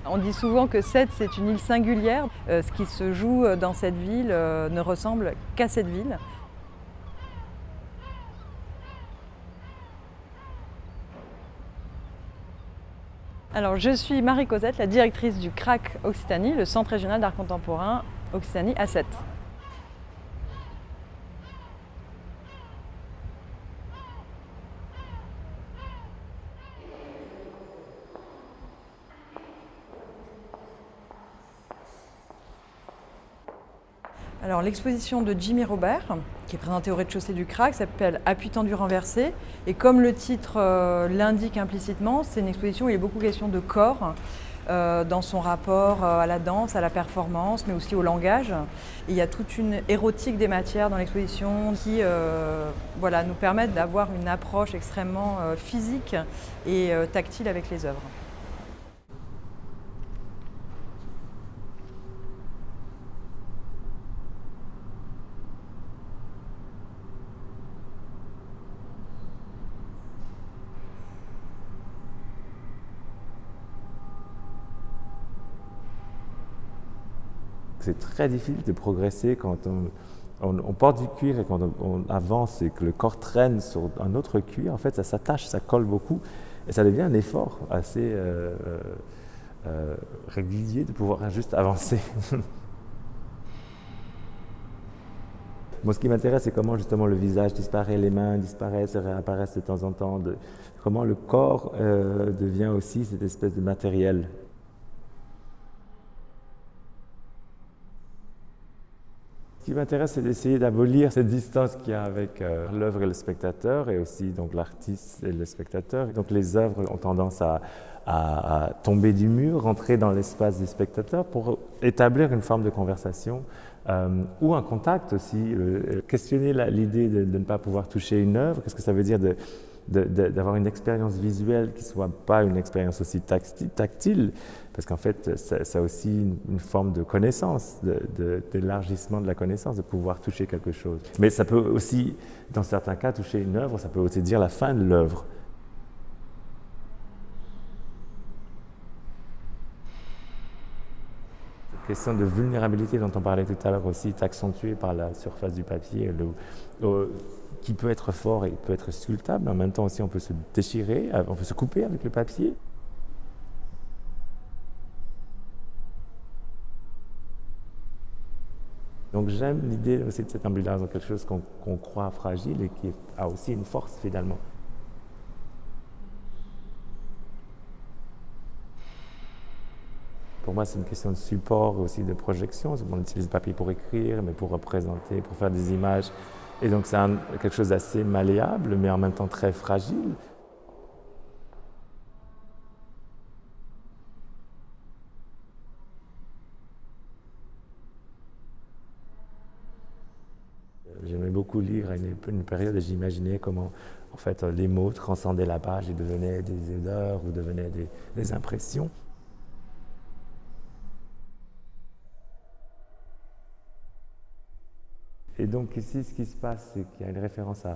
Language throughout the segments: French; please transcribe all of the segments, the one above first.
On dit souvent que Sète, c'est une île singulière. Ce qui se joue dans cette ville ne ressemble qu'à cette ville. Alors, je suis Marie Cosette, la directrice du CRAC Occitanie, le Centre régional d'art contemporain Occitanie à Sète. Alors, l'exposition de Jimmy Robert, qui est présentée au rez-de-chaussée du CRAC, s'appelle Appui tendu renversé. Et comme le titre l'indique implicitement, c'est une exposition où il est beaucoup question de corps, dans son rapport à la danse, à la performance, mais aussi au langage. Et il y a toute une érotique des matières dans l'exposition qui nous permettent d'avoir une approche extrêmement physique et tactile avec les œuvres. C'est très difficile de progresser quand on porte du cuir et quand on avance et que le corps traîne sur un autre cuir. En fait, ça s'attache, ça colle beaucoup et ça devient un effort assez régulier de pouvoir juste avancer. Moi, ce qui m'intéresse, c'est comment justement le visage disparaît, les mains disparaissent, réapparaissent de temps en temps, comment le corps devient aussi cette espèce de matériel. Ce qui m'intéresse, c'est d'essayer d'abolir cette distance qu'il y a avec l'œuvre et le spectateur, et aussi donc l'artiste et le spectateur. Donc les œuvres ont tendance à tomber du mur, rentrer dans l'espace du spectateur pour établir une forme de conversation ou un contact aussi. Questionner l'idée de ne pas pouvoir toucher une œuvre, qu'est-ce que ça veut dire d'avoir une expérience visuelle qui ne soit pas une expérience aussi tactile, parce qu'en fait, ça a aussi une forme de connaissance, d'élargissement de la connaissance, de pouvoir toucher quelque chose. Mais ça peut aussi, dans certains cas, toucher une œuvre, ça peut aussi dire la fin de l'œuvre. Cette question de vulnérabilité dont on parlait tout à l'heure aussi est accentuée par la surface du papier, qui peut être fort et peut être sculptable. En même temps aussi, on peut se déchirer, on peut se couper avec le papier. Donc j'aime l'idée aussi de cette ambulance dans quelque chose qu'on croit fragile et qui a aussi une force finalement. Pour moi, c'est une question de support aussi de projection. On utilise le papier pour écrire, mais pour représenter, pour faire des images. Et donc c'est quelque chose d'assez malléable, mais en même temps très fragile. J'aimais beaucoup lire à une période et j'imaginais comment en fait, les mots transcendaient la page et devenaient des odeurs ou devenaient des impressions. Et donc ici, ce qui se passe, c'est qu'il y a une référence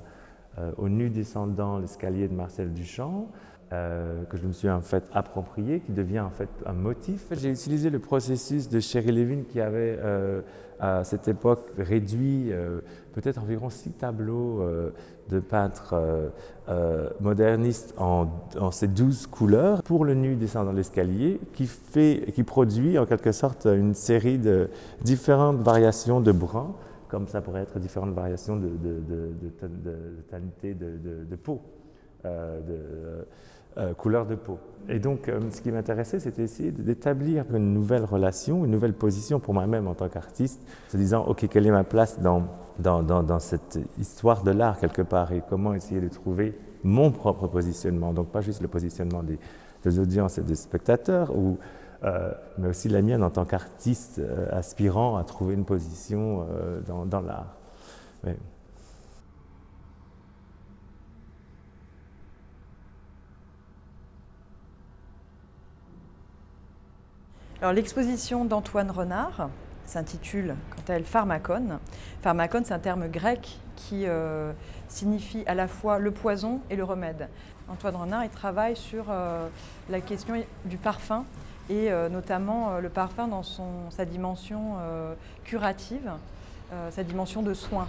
au nu descendant, l'escalier de Marcel Duchamp, que je me suis en fait approprié, qui devient en fait un motif. J'ai utilisé le processus de Sherry Levin qui avait à cette époque réduit peut-être environ 6 tableaux de peintres modernistes en ces 12 couleurs pour le nu descendant l'escalier qui produit en quelque sorte une série de différentes variations de brun, comme ça pourrait être différentes variations de tonalité de peau, couleur de peau. Et donc, ce qui m'intéressait, c'était essayer d'établir une nouvelle relation, une nouvelle position pour moi-même en tant qu'artiste, se disant, OK, quelle est ma place dans cette histoire de l'art quelque part, et comment essayer de trouver mon propre positionnement, donc pas juste le positionnement des audiences et des spectateurs, mais aussi la mienne en tant qu'artiste aspirant à trouver une position dans l'art. Ouais. Alors, l'exposition d'Antoine Renard s'intitule, quant à elle, Pharmakon. Pharmakon, c'est un terme grec qui signifie à la fois le poison et le remède. Antoine Renard, il travaille sur la question du parfum et notamment le parfum dans sa dimension curative, sa dimension de soin.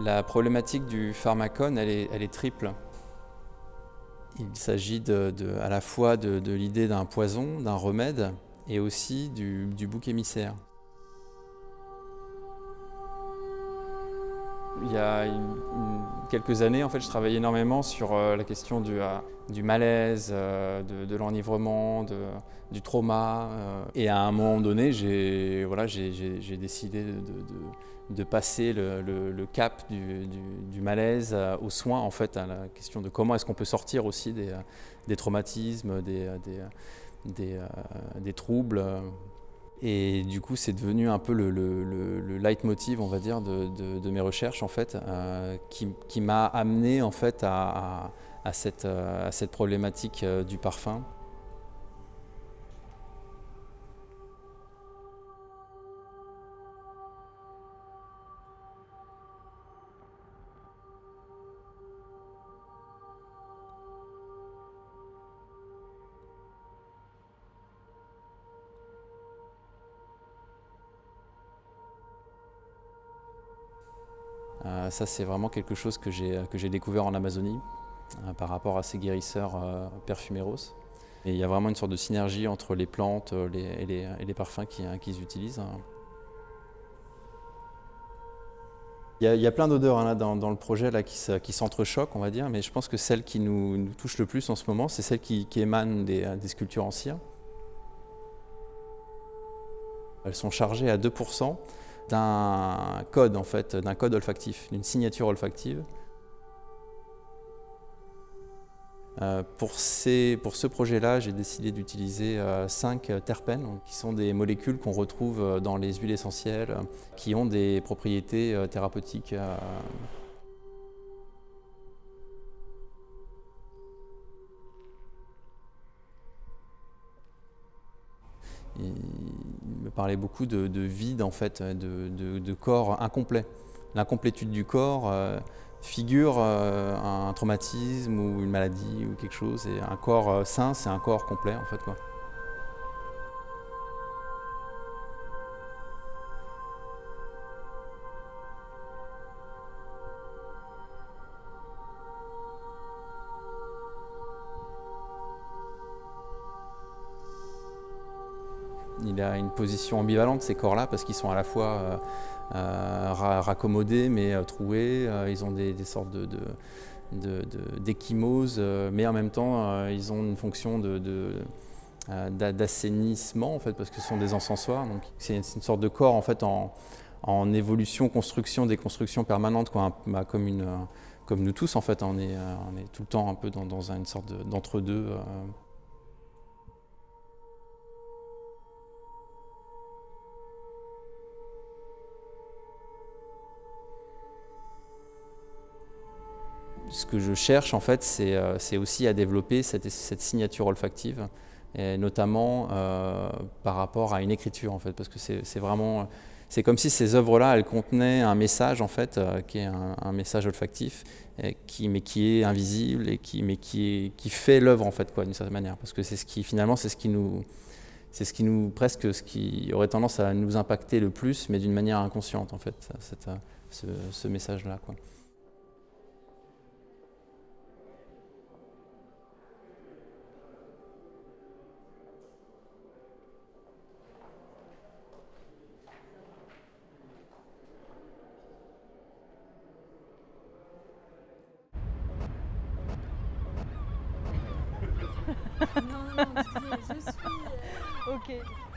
La problématique du pharmacone, elle est triple. Il s'agit à la fois de l'idée d'un poison, d'un remède, et aussi du bouc émissaire. Il y a quelques années, en fait, je travaillais énormément sur la question du malaise, de l'enivrement, du trauma. Et à un moment donné, j'ai décidé de passer le cap du malaise aux soins, en fait, à la question de comment est-ce qu'on peut sortir aussi des traumatismes, des troubles. Et du coup, c'est devenu un peu le leitmotiv, on va dire, de mes recherches, en fait, qui m'a amené, en fait, à cette problématique du parfum. Ça, c'est vraiment quelque chose que j'ai découvert en Amazonie par rapport à ces guérisseurs perfumeros. Et il y a vraiment une sorte de synergie entre les plantes et les parfums qu'ils utilisent. Il y a plein d'odeurs là, dans le projet là, qui s'entrechoquent, on va dire, mais je pense que celle qui nous touche le plus en ce moment, c'est celle qui émane des sculptures en cire. Elles sont chargées à 2% d'un code, en fait, d'un code olfactif, d'une signature olfactive. Pour ce projet-là, j'ai décidé d'utiliser 5 terpènes, qui sont des molécules qu'on retrouve dans les huiles essentielles, qui ont des propriétés thérapeutiques. Il me parlait beaucoup de vide, en fait, de corps incomplet. L'incomplétude du corps figure un traumatisme ou une maladie ou quelque chose, et un corps sain, c'est un corps complet, en fait, quoi. Il a une position ambivalente, ces corps-là, parce qu'ils sont à la fois raccommodés mais troués. Ils ont des sortes d'échymoses, mais en même temps, ils ont une fonction d'assainissement, en fait, parce que ce sont des encensoirs. Donc, c'est une sorte de corps, en fait, en évolution, construction, déconstruction permanente, quoi, comme nous tous, en fait. On est tout le temps un peu dans une sorte d'entre-deux. Ce que je cherche, en fait, c'est aussi à développer cette signature olfactive, et notamment par rapport à une écriture, en fait, parce que c'est comme si ces œuvres-là, elles contenaient un message, en fait, qui est un message olfactif, mais qui est invisible et qui fait l'œuvre, en fait, quoi, d'une certaine manière, parce que finalement, c'est ce qui aurait tendance à nous impacter le plus, mais d'une manière inconsciente, en fait, ce message-là, quoi. Non, je suis... Ok.